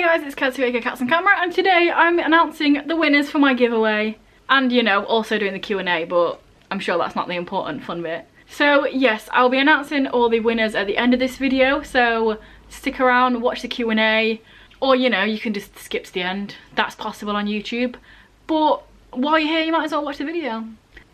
Hey guys, it's Katsu aka Cats on Camera, and today I'm announcing the winners for my giveaway. And you know, also doing the Q&A, but I'm sure that's not the important fun bit. So yes, I'll be announcing all the winners at the end of this video, so stick around, watch the Q&A, or you know, you can just skip to the end. That's possible on YouTube. But while you're here, you might as well watch the video.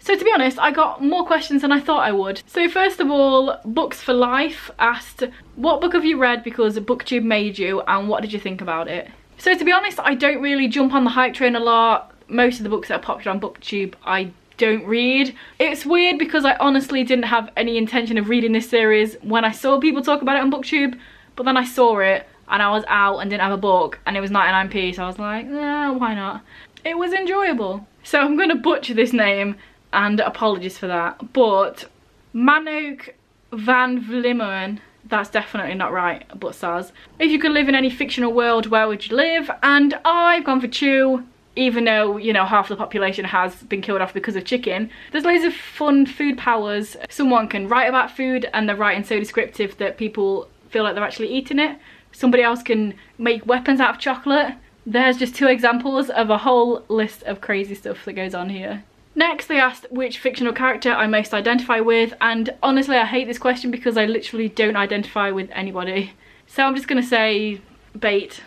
So to be honest, I got more questions than I thought I would. So first of all, Books for Life asked, what book have you read because BookTube made you, and what did you think about it? So to be honest, I don't really jump on the hype train a lot. Most of the books that are popular on BookTube I don't read. It's weird because I honestly didn't have any intention of reading this series when I saw people talk about it on BookTube, but then I saw it and I was out and didn't have a book and it was 99p, so I was like, why not? It was enjoyable. So I'm gonna butcher this name, and apologies for that, but Manok van Vlimmeren, that's definitely not right, but Saz. If you could live in any fictional world, where would you live? And I've gone for Chew, even though, you know, half the population has been killed off because of chicken. There's loads of fun food powers. Someone can write about food and they're writing so descriptive that people feel like they're actually eating it. Somebody else can make weapons out of chocolate. There's just 2 examples of a whole list of crazy stuff that goes on here. Next, they asked which fictional character I most identify with, and honestly I hate this question because I literally don't identify with anybody. So I'm just gonna say Bait.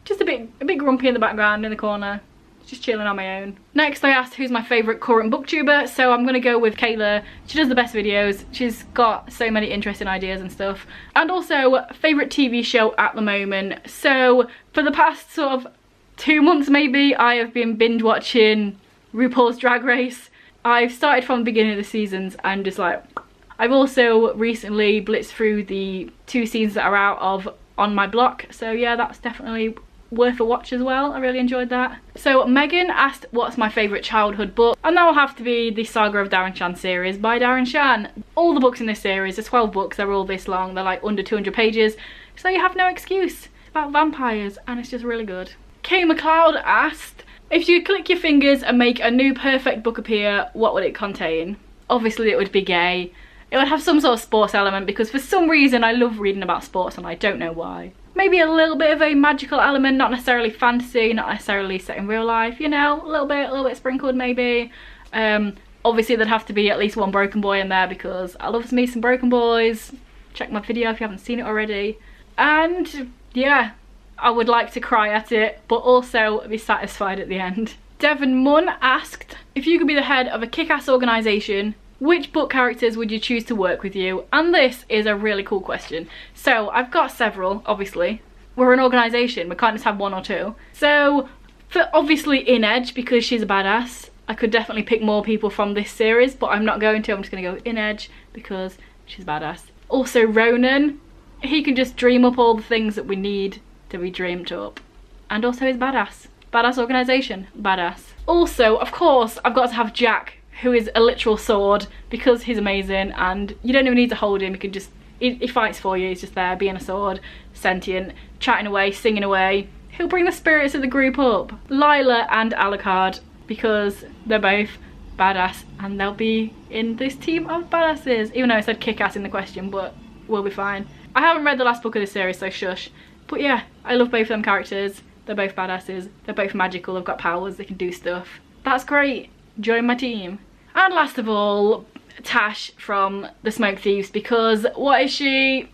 Just a bit grumpy in the background in the corner, just chilling on my own. Next, I asked who's my favourite current booktuber, so I'm gonna go with Kayla. She does the best videos, she's got so many interesting ideas and stuff. And also, favourite TV show at the moment. So for the past sort of 2 months maybe, I have been binge watching RuPaul's Drag Race. I've started from the beginning of the seasons and just like, I've also recently blitzed through the 2 seasons that are out of On My Block, so yeah, that's definitely worth a watch as well. I really enjoyed that. So Megan asked what's my favourite childhood book, and that will have to be the Saga of Darren Shan series by Darren Shan. All the books in this series, there's 12 books, they're all this long, they're like under 200 pages, so you have no excuse. It's about vampires and it's just really good. Kay McLeod asked, if you click your fingers and make a new perfect book appear, what would it contain? Obviously it would be gay. It would have some sort of sports element because for some reason I love reading about sports and I don't know why. Maybe a little bit of a magical element, not necessarily fantasy, not necessarily set in real life, you know, a little bit sprinkled maybe. Obviously there'd have to be at least one broken boy in there because I love me some broken boys. Check my video if you haven't seen it already. And yeah, I would like to cry at it, but also be satisfied at the end. Devon Munn asked, if you could be the head of a kick-ass organisation, which book characters would you choose to work with you? And this is a really cool question. So I've got several, obviously. We're an organisation, we can't just have 1 or 2. So for obviously Inedge, because she's a badass, I could definitely pick more people from this series, but I'm not going to. I'm just going to go with Inedge because she's badass. Also Ronan, he can just dream up all the things that we need to be dreamed up, and also he's badass. Badass organisation, badass. Also, of course, I've got to have Jack, who is a literal sword because he's amazing and you don't even need to hold him. You can just, he fights for you. He's just there being a sword, sentient, chatting away, singing away. He'll bring the spirits of the group up. Lila and Alucard, because they're both badass and they'll be in this team of badasses, even though I said kick-ass in the question, but we'll be fine. I haven't read the last book of the series, so shush. But yeah, I love both of them characters. They're both badasses. They're both magical. They've got powers. They can do stuff. That's great. Join my team. And last of all, Tash from The Smoke Thieves, because what is she?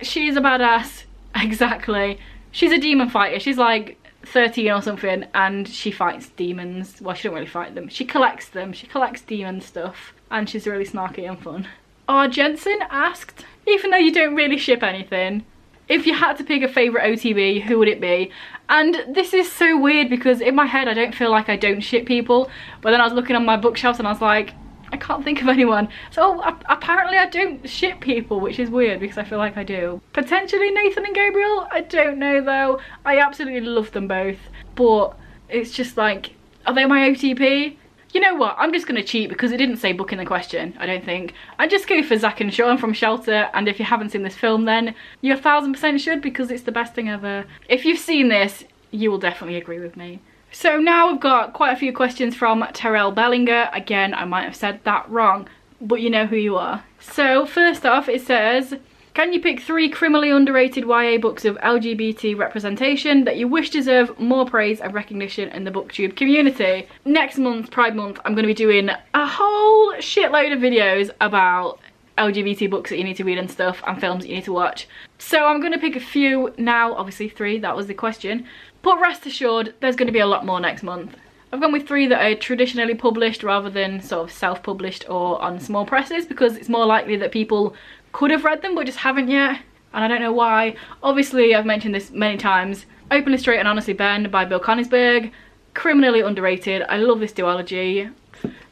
She's a badass. Exactly. She's a demon fighter. She's like 13 or something and she fights demons. Well, she don't really fight them. She collects them. She collects demon stuff. And she's really snarky and fun. R. Jensen asked, even though you don't really ship anything, if you had to pick a favourite OTB, who would it be? And this is so weird because in my head I don't feel like I don't ship people, but then I was looking on my bookshelves and I was like, I can't think of anyone. So apparently I don't ship people, which is weird because I feel like I do. Potentially Nathan and Gabriel? I don't know though. I absolutely love them both, but it's just like, are they my OTP? You know what, I'm just going to cheat because it didn't say book in the question, I don't think. I just go for Zack and Sean from Shelter, and if you haven't seen this film then you 1000% should because it's the best thing ever. If you've seen this, you will definitely agree with me. So now we've got quite a few questions from Terrell Bellinger. Again, I might have said that wrong, but you know who you are. So first off, it says, Can you pick 3 criminally underrated YA books of LGBT representation that you wish deserve more praise and recognition in the booktube community? Next month, Pride Month, I'm going to be doing a whole shitload of videos about LGBT books that you need to read and stuff, and films that you need to watch. So I'm going to pick a few now, obviously 3, that was the question. But rest assured, there's going to be a lot more next month. I've gone with 3 that are traditionally published rather than sort of self-published or on small presses, because it's more likely that people could have read them but just haven't yet, and I don't know why. Obviously, I've mentioned this many times. Openly Straight and Honestly Ben by Bill Konigsberg. Criminally underrated. I love this duology.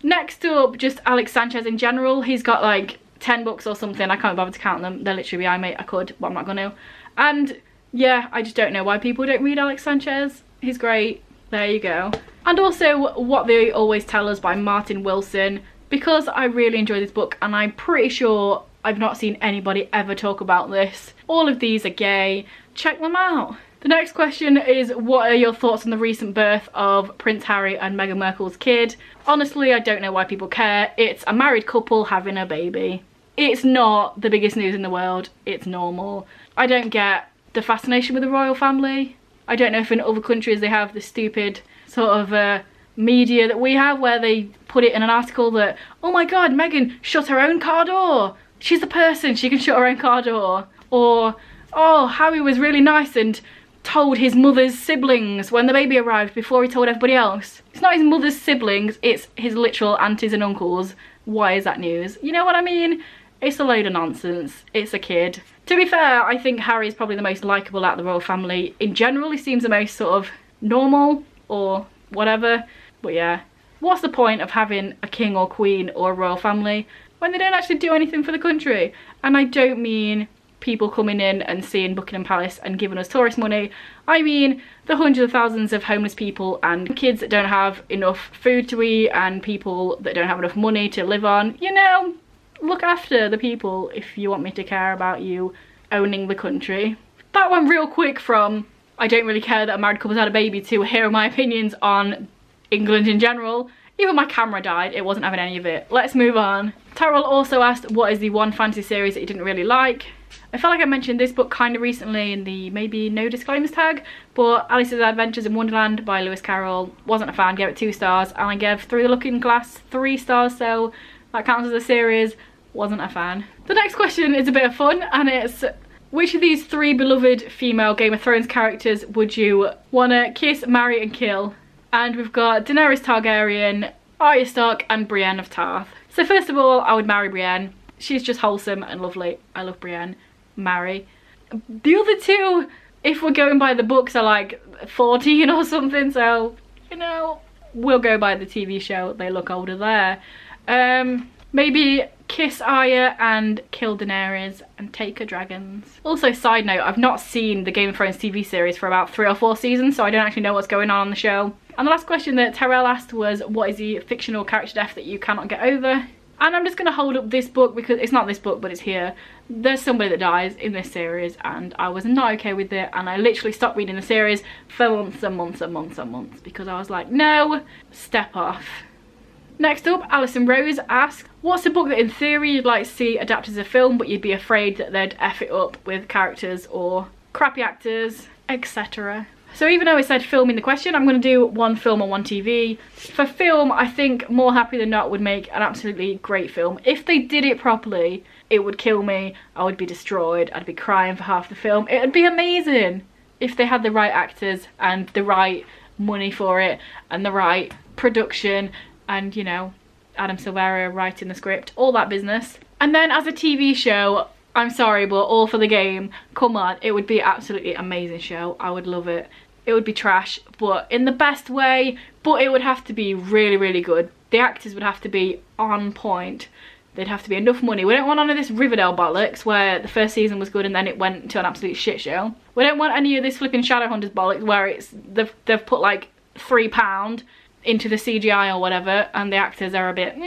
Next up, just Alex Sanchez in general. He's got like 10 books or something. I can't bother to count them. They're literally behind me. I could, but I'm not going to. And yeah, I just don't know why people don't read Alex Sanchez. He's great. There you go. And also What They Always Tell Us by Martin Wilson, because I really enjoy this book and I'm pretty sure I've not seen anybody ever talk about this. All of these are gay. Check them out. The next question is, what are your thoughts on the recent birth of Prince Harry and Meghan Markle's kid? Honestly, I don't know why people care. It's a married couple having a baby. It's not the biggest news in the world. It's normal. I don't get the fascination with the royal family. I don't know if in other countries they have the stupid sort of media that we have, where they put it in an article that, oh my god, Meghan shut her own car door. She's the person, she can shut her own car door. Or, oh, Harry was really nice and told his mother's siblings when the baby arrived before he told everybody else. It's not his mother's siblings, it's his literal aunties and uncles. Why is that news? You know what I mean? It's a load of nonsense. It's a kid. To be fair, I think Harry is probably the most likeable out of the royal family. In general, he seems the most sort of normal or whatever. But yeah, what's the point of having a king or queen or a royal family when they don't actually do anything for the country? And I don't mean people coming in and seeing Buckingham Palace and giving us tourist money. I mean the hundreds of thousands of homeless people and kids that don't have enough food to eat and people that don't have enough money to live on. You know, look after the people if you want me to care about you owning the country. That went real quick from I don't really care that a married couple's had a baby to here are my opinions on England in general. Even my camera died, it wasn't having any of it. Let's move on. Terrell also asked, what is the one fantasy series that you didn't really like? I felt like I mentioned this book kind of recently in the maybe no disclaimers tag, but Alice's Adventures in Wonderland by Lewis Carroll. Wasn't a fan, gave it 2 stars, and I gave Through the Looking Glass 3 stars, so that counts as a series. Wasn't a fan. The next question is a bit of fun, and it's, which of these 3 beloved female Game of Thrones characters would you want to kiss, marry and kill? And we've got Daenerys Targaryen, Arya Stark and Brienne of Tarth. So first of all, I would marry Brienne. She's just wholesome and lovely. I love Brienne. Marry. The other 2, if we're going by the books, are like 14 or something, so, you know, we'll go by the TV show. They look older there. Maybe kiss Arya and kill Daenerys and take her dragons. Also, side note, I've not seen the Game of Thrones TV series for about 3 or 4 seasons, so I don't actually know what's going on the show. And the last question that Terrell asked was, what is the fictional character death that you cannot get over? And I'm just going to hold up this book because it's not this book, but it's here. There's somebody that dies in this series and I was not okay with it, and I literally stopped reading the series for months and months and months and months because I was like, no, step off. Next up, Alison Rose asked, what's a book that in theory you'd like to see adapted as a film but you'd be afraid that they'd F it up with characters or crappy actors, etc. So even though I said film in the question, I'm going to do 1 film and 1 TV. For film, I think More Happy Than Not would make an absolutely great film. If they did it properly, it would kill me. I would be destroyed. I'd be crying for half the film. It would be amazing if they had the right actors and the right money for it and the right production and, you know, Adam Silvera writing the script, all that business. And then as a TV show, I'm sorry, but All for the Game, come on, it would be an absolutely amazing show. I would love it. It would be trash, but in the best way, but it would have to be really, really good. The actors would have to be on point. There'd have to be enough money. We don't want none of this Riverdale bollocks where the first season was good and then it went to an absolute shit show. We don't want any of this flipping Shadowhunters bollocks where it's they've put like £3 into the CGI or whatever and the actors are a bit,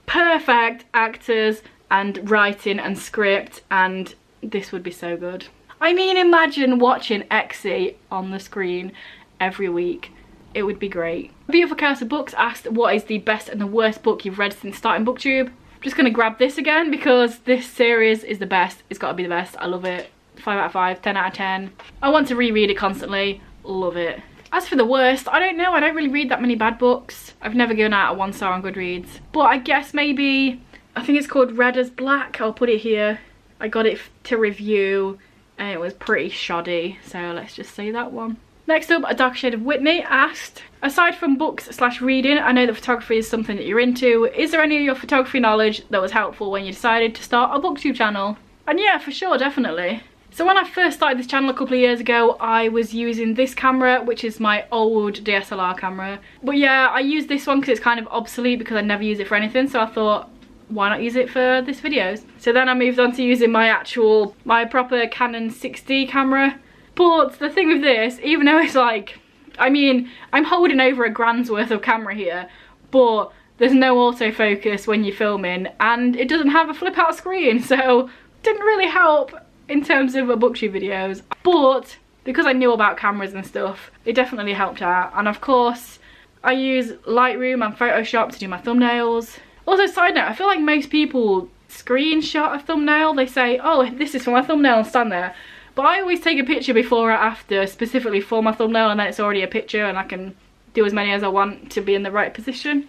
Perfect actors and writing and script, and this would be so good. I mean, imagine watching Exy on the screen every week. It would be great. Beautiful Chaos of Books asked, what is the best and the worst book you've read since starting BookTube? I'm just gonna grab this again because this series is the best. It's gotta be the best. I love it. 5 out of 5, 10 out of 10. I want to reread it constantly. Love it. As for the worst, I don't know. I don't really read that many bad books. I've never given out a 1 star on Goodreads. But I guess maybe, I think it's called Red as Black. I'll put it here. I got it to review and it was pretty shoddy. So let's just say that one. Next up, A Dark Shade of Whitney asked, aside from books/reading, I know that photography is something that you're into. Is there any of your photography knowledge that was helpful when you decided to start a booktube channel? And yeah, for sure, definitely. So when I first started this channel a couple of years ago, I was using this camera, which is my old DSLR camera. But yeah, I use this one because it's kind of obsolete because I never use it for anything. So I thought, why not use it for this videos? So then I moved on to using my proper Canon 6D camera. But the thing with this, even though it's like, I mean, I'm holding over a grand's worth of camera here, but there's no autofocus when you're filming and it doesn't have a flip out screen. So it didn't really help in terms of booktube videos, but because I knew about cameras and stuff, it definitely helped out. And of course, I use Lightroom and Photoshop to do my thumbnails. Also, side note, I feel like most people screenshot a thumbnail. They say, oh, this is for my thumbnail and stand there. But I always take a picture before or after, specifically for my thumbnail, and then it's already a picture and I can do as many as I want to be in the right position.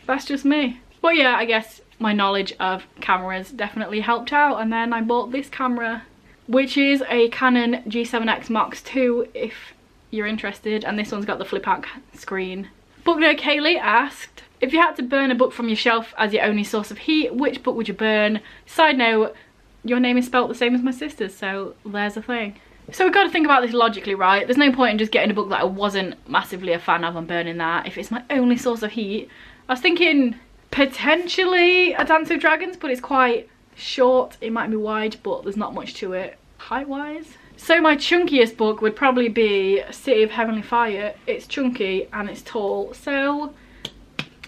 That's just me. But yeah, I guess my knowledge of cameras definitely helped out, and then I bought this camera, which is a Canon G7X Mark II if you're interested, and this one's got the flip out screen. Book Nerd Kaylee asked, if you had to burn a book from your shelf as your only source of heat, which book would you burn? Side note, your name is spelt the same as my sister's, so there's a thing. So we've got to think about this logically, right? There's no point in just getting a book that I wasn't massively a fan of and burning that if it's my only source of heat. I was thinking potentially A Dance with Dragons, but it's quite short. It might be wide, but there's not much to it height wise. So my chunkiest book would probably be City of Heavenly Fire. It's chunky and it's tall, so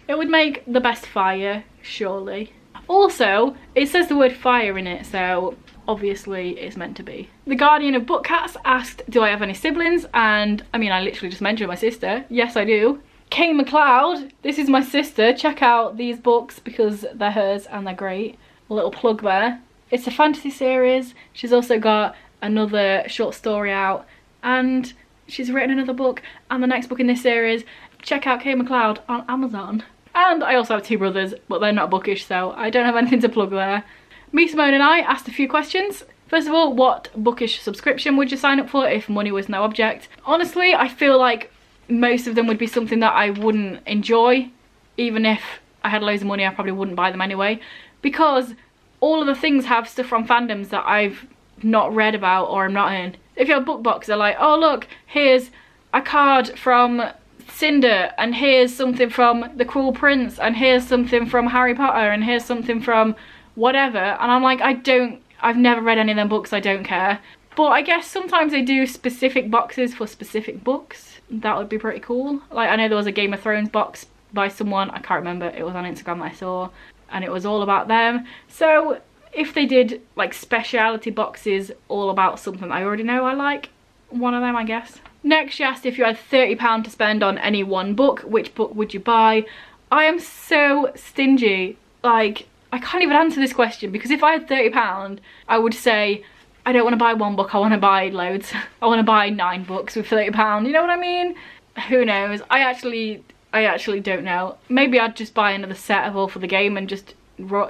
it would make the best fire, surely. Also, it says the word fire in it, so obviously it's meant to be. The Guardian of Book Cats asked, do I have any siblings? And I mean, I literally just mentioned my sister. Yes, I do. Kay McLeod, this is my sister. Check out these books because they're hers and they're great. A little plug there. It's a fantasy series. She's also got another short story out and she's written another book and the next book in this series. Check out Kay McLeod on Amazon. And I also have 2 brothers, but they're not bookish, so I don't have anything to plug there. Me, Simone and I asked a few questions. First of all, what bookish subscription would you sign up for if money was no object? Honestly, I feel like most of them would be something that I wouldn't enjoy. Even if I had loads of money, I probably wouldn't buy them anyway. Because all of the things have stuff from fandoms that I've not read about or I'm not in. If you have book box, they're like, oh look, here's a card from Cinder, and here's something from The Cruel Prince, and here's something from Harry Potter, and here's something from whatever, and I'm like, I've never read any of them books, I don't care. But I guess sometimes they do specific boxes for specific books. That would be pretty cool. Like, I know there was a Game of Thrones box by someone, I can't remember, it was on Instagram that I saw, and it was all about them. So if they did like speciality boxes all about something I already know I like, one of them I guess. Next, she asked if you had £30 to spend on any one book, which book would you buy? I am so stingy. Like, I can't even answer this question because if I had £30, I would say, I don't want to buy one book, I want to buy loads. I want to buy 9 books with £30, you know what I mean? Who knows? I actually don't know. Maybe I'd just buy another set of All for the Game and just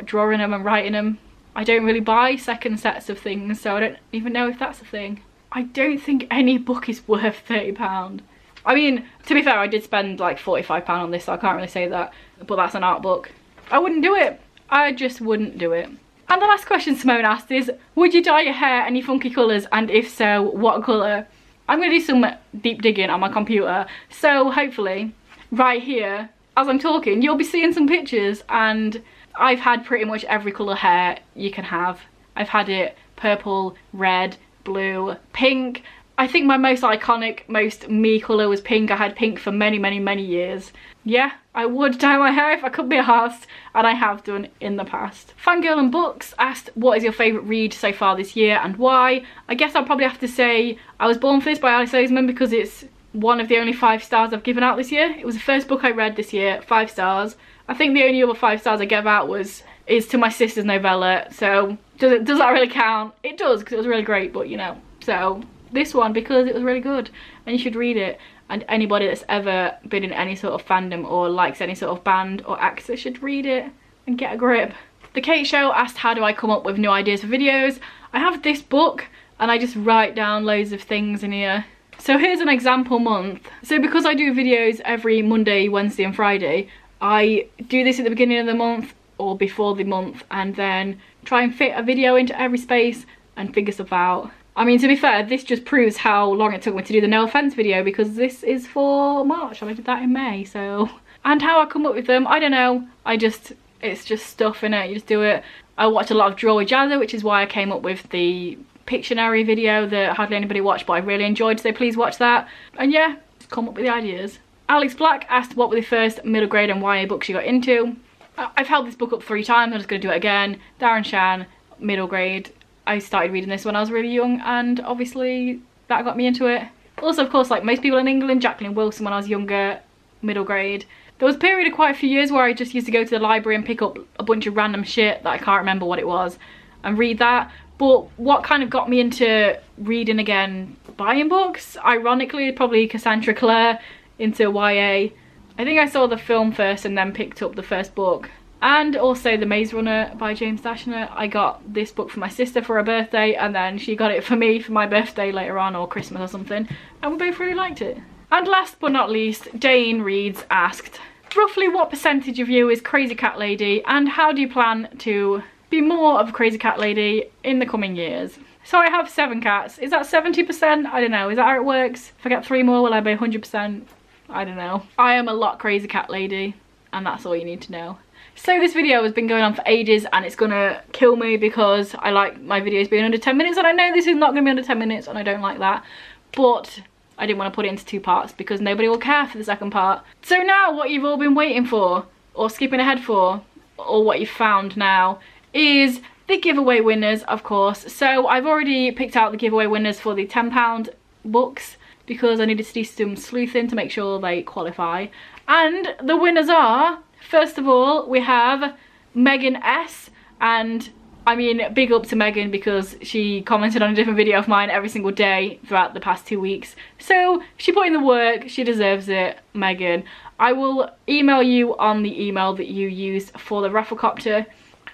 drawing them and writing them. I don't really buy second sets of things, so I don't even know if that's a thing. I don't think any book is worth £30. I mean, to be fair, I did spend like £45 on this, so I can't really say that, but that's an art book. I wouldn't do it. I just wouldn't do it. And the last question Simone asked is, would you dye your hair any funky colours, and if so, what colour? I'm going to do some deep digging on my computer, so hopefully right here, as I'm talking, you'll be seeing some pictures, and I've had pretty much every colour hair you can have. I've had it purple, red, blue, pink. I think my most iconic, most me colour was pink. I had pink for many, many, many years. Yeah, I would dye my hair if I could be arsed, and I have done in the past. Fangirl and Books asked, what is your favourite read so far this year and why? I guess I'll probably have to say I Was Born for This by Alice Oseman because it's one of the only 5 stars I've given out this year. It was the first book I read this year, 5 stars. I think the only other 5 stars I gave out was is to my sister's novella, so does that really count? It does, because it was really great, but you know. So this one, because it was really good, and you should read it. And anybody that's ever been in any sort of fandom or likes any sort of band or actor should read it and get a grip. The Kate Show asked, how do I come up with new ideas for videos? I have this book and I just write down loads of things in here. So here's an example month. So because I do videos every Monday, Wednesday and Friday, I do this at the beginning of the month or before the month, and then try and fit a video into every space and figure stuff out. I mean, to be fair, this just proves how long it took me to do the No Offence video, because this is for March and I did that in May, so. And how I come up with them, I don't know. It's just stuff in it, you just do it. I watch a lot of Draw with Jazza, which is why I came up with the Pictionary video that hardly anybody watched, but I really enjoyed, so please watch that. And yeah, just come up with the ideas. Alex Black asked what were the first middle grade and YA books you got into. I've held this book up 3 times, I'm just going to do it again. Darren Shan, middle grade. I started reading this when I was really young, and obviously that got me into it. Also, of course, like most people in England, Jacqueline Wilson when I was younger, middle grade. There was a period of quite a few years where I just used to go to the library and pick up a bunch of random shit that I can't remember what it was and read that. But what kind of got me into reading again, buying books, ironically, probably Cassandra Clare into YA. I think I saw the film first and then picked up the first book. And also The Maze Runner by James Dashner. I got this book for my sister for her birthday, and then she got it for me for my birthday later on, or Christmas or something, and we both really liked it. And last but not least, Dane Reeds asked, roughly what percentage of you is Crazy Cat Lady, and how do you plan to be more of a Crazy Cat Lady in the coming years? So I have 7 cats. Is that 70%? I don't know. Is that how it works? If I get 3 more, will I be 100%? I don't know. I am a lot Crazy Cat Lady, and that's all you need to know. So this video has been going on for ages, and it's gonna kill me because I like my videos being under 10 minutes, and I know this is not gonna be under 10 minutes, and I don't like that. But I didn't want to put it into 2 parts because nobody will care for the second part. So now what you've all been waiting for, or skipping ahead for, or what you've found now, is the giveaway winners, of course. So I've already picked out the giveaway winners for the £10 books because I needed to do some sleuthing to make sure they qualify. And the winners are, first of all, we have Megan S, and I mean, big up to Megan because she commented on a different video of mine every single day throughout the past 2 weeks. So she put in the work, she deserves it, Megan. I will email you on the email that you used for the Rafflecopter.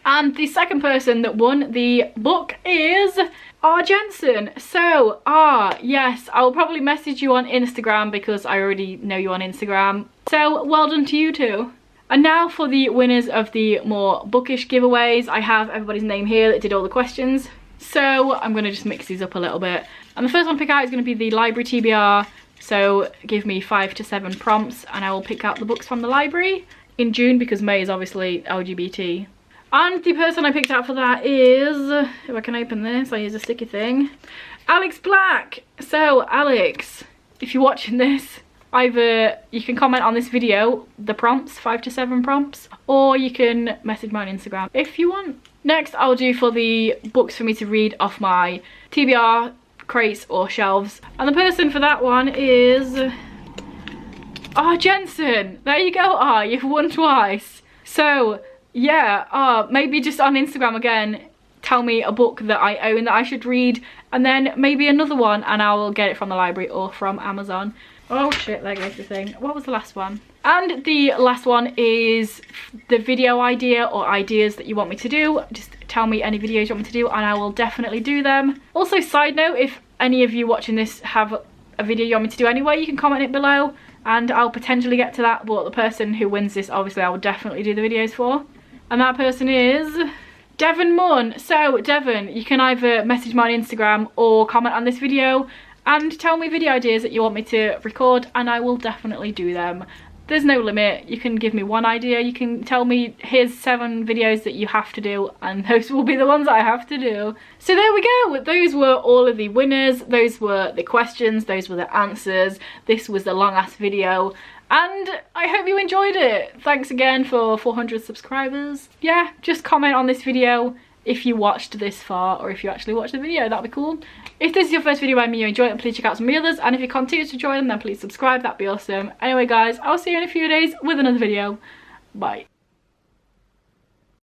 And the second person that won the book is R. Jensen. So, yes, I will probably message you on Instagram because I already know you on Instagram. So, well done to you two. And now for the winners of the more bookish giveaways. I have everybody's name here that did all the questions. So I'm going to just mix these up a little bit. And the first one to pick out is going to be the library TBR. So give me 5 to 7 prompts and I will pick out the books from the library in June because May is obviously LGBT. And the person I picked out for that is, if I can open this, I use a sticky thing, Alex Black. So Alex, if you're watching this, either you can comment on this video, the prompts, 5 to 7 prompts, or you can message me on Instagram if you want. Next, I'll do for the books for me to read off my TBR crates or shelves. And the person for that one is R. Jensen. There you go, you've won twice. So, yeah, maybe just on Instagram again, tell me a book that I own that I should read, and then maybe another one, and I will get it from the library or from Amazon. Oh shit, there goes the thing. What was the last one? And the last one is the video idea or ideas that you want me to do. Just tell me any videos you want me to do and I will definitely do them. Also, side note, if any of you watching this have a video you want me to do anyway, you can comment it below and I'll potentially get to that. But the person who wins this, obviously, I will definitely do the videos for. And that person is Devon Munn. So, Devon, you can either message me on Instagram or comment on this video and tell me video ideas that you want me to record and I will definitely do them. There's no limit. You can give me one idea, you can tell me here's 7 videos that you have to do and those will be the ones I have to do. So there we go, those were all of the winners, those were the questions, those were the answers, this was the long ass video and I hope you enjoyed it. Thanks again for 400 subscribers. Yeah, just comment on this video if you watched this far or if you actually watched the video, that'd be cool. If this is your first video by me, you enjoy it, please check out some of the others, and if you continue to enjoy them, then please subscribe, that'd be awesome. Anyway guys, I'll see you in a few days with another video. Bye.